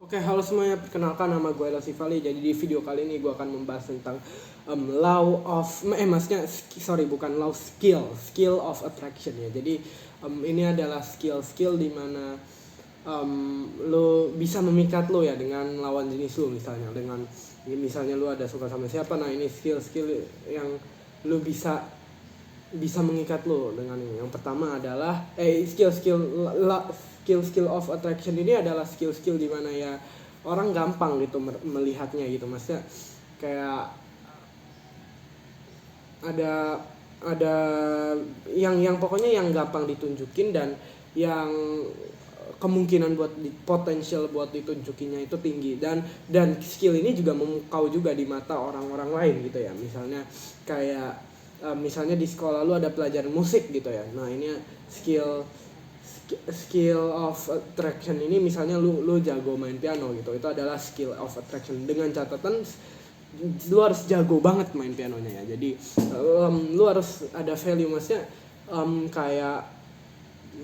Oke, halo semuanya. Perkenalkan, nama gue Losivali. Jadi di video kali ini gue akan membahas tentang law of, maksudnya sorry, bukan law, skill of attraction ya. Jadi ini adalah skill di mana lo bisa memikat lo ya dengan lawan jenis lo, misalnya lo ada suka sama siapa. Nah, ini skill yang lo bisa mengikat lo dengan ini. Yang pertama adalah skill of attraction ini adalah skill di mana ya orang gampang gitu melihatnya gitu, maksudnya kayak ada yang pokoknya yang gampang ditunjukin dan yang kemungkinan potensial buat ditunjukinnya itu tinggi, dan skill ini juga memukau juga di mata orang-orang lain gitu ya. Misalnya di sekolah lu ada pelajaran musik gitu ya. Nah, ini skill of attraction ini, misalnya lu jago main piano gitu, itu adalah skill of attraction, dengan catatan lu harus jago banget main pianonya ya. Jadi lu harus ada value, maksudnya kayak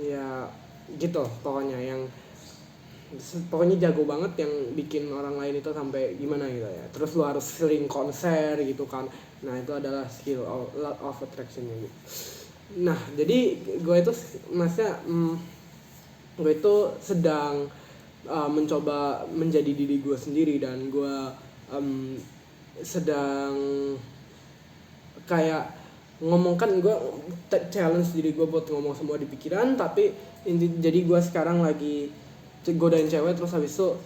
ya gitu pokoknya jago banget yang bikin orang lain itu sampai gimana gitu ya. Terus lu harus sering konser gitu kan. Nah, itu adalah skill of attractionnya gitu. Nah, jadi gue itu maksudnya gue itu sedang mencoba menjadi diri gue sendiri, dan gue sedang kayak ngomongkan, gue challenge diri gue buat ngomong semua di pikiran. Tapi jadi gue sekarang lagi godain cewek, terus habis itu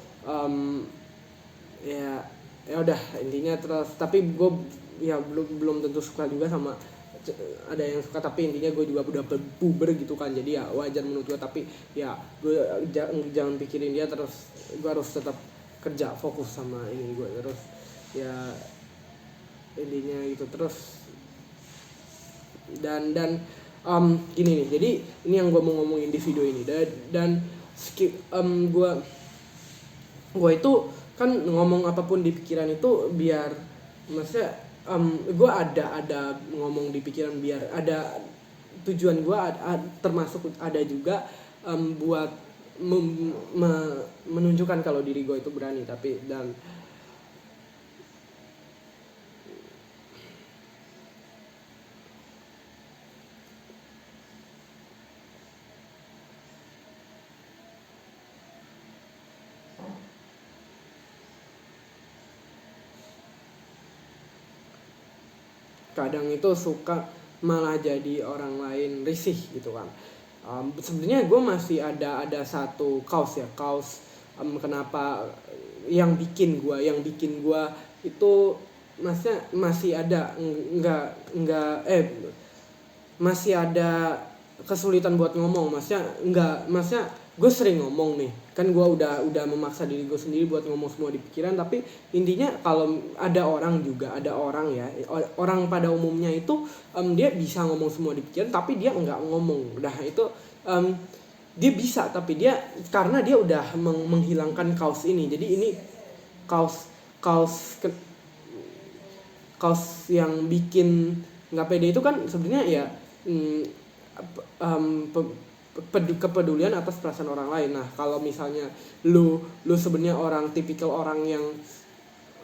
ya udah intinya. Terus tapi gue ya belum tentu suka juga sama, ada yang suka, tapi intinya gue juga udah puber gitu kan. Jadi ya wajar menurut gue, tapi ya gue jangan pikirin dia, terus gue harus tetap kerja fokus sama ini gue. Terus ya intinya gitu. Terus dan gini nih, jadi ini yang gue mau ngomongin di video ini. Dan gue itu kan ngomong apapun di pikiran itu biar, maksudnya gue ada ngomong di pikiran biar ada tujuan gue, termasuk ada juga buat menunjukkan kalau diri gue itu berani. Tapi dan kadang itu suka malah jadi orang lain risih gitu kan. Sebenarnya gue masih ada satu kaos kenapa yang bikin gue itu, maksudnya masih ada masih ada kesulitan buat ngomong. Maksudnya gue sering ngomong nih kan, gue udah memaksa diri gue sendiri buat ngomong semua di pikiran. Tapi intinya kalau ada orang pada umumnya itu dia bisa ngomong semua di pikiran tapi dia nggak ngomong. Udah itu dia bisa, tapi dia karena dia udah menghilangkan kaos ini. Jadi ini kaos yang bikin nggak pede itu kan sebenarnya ya kepedulian atas perasaan orang lain. Nah, kalau misalnya lu sebenarnya tipikal orang yang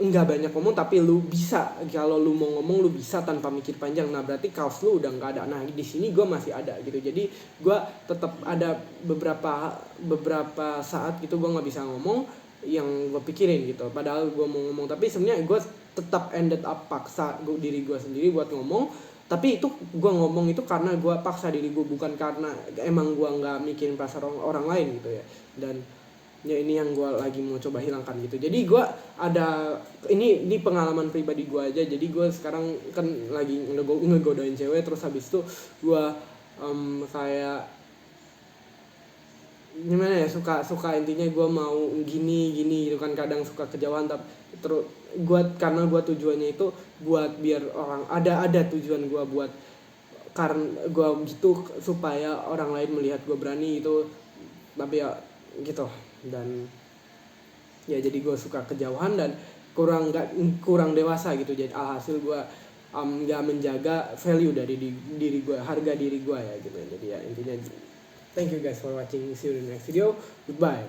nggak banyak ngomong, tapi lu bisa, kalau lu mau ngomong lu bisa tanpa mikir panjang, nah berarti kaos lu udah nggak ada. Nah, di sini gue masih ada gitu. Jadi gue tetap ada beberapa saat gitu gue nggak bisa ngomong yang gue pikirin gitu, padahal gue mau ngomong. Tapi sebenarnya gue tetap ended up paksa diri gue sendiri buat ngomong. Tapi itu gue ngomong itu karena gue paksa diri gue, bukan karena emang gue nggak mikirin perasaan orang lain gitu ya. Dan ya ini yang gue lagi mau coba hilangkan gitu. Jadi gue ada ini pengalaman pribadi gue aja. Jadi gue sekarang kan lagi ngegodain cewek, terus habis itu gue kayak gimana ya, suka intinya gue mau gini gitu kan. Kadang suka kejauhan, tapi terus karena gue tujuannya itu buat biar orang ada tujuan gue buat, karena gue gitu supaya orang lain melihat gue berani itu. Tapi ya gitu. Dan ya jadi gue suka kejauhan dan kurang dewasa gitu. Jadi alhasil gue nggak menjaga value dari diri gue, harga diri gue ya gitu. Jadi ya intinya, thank you guys for watching. See you in the next video. Goodbye.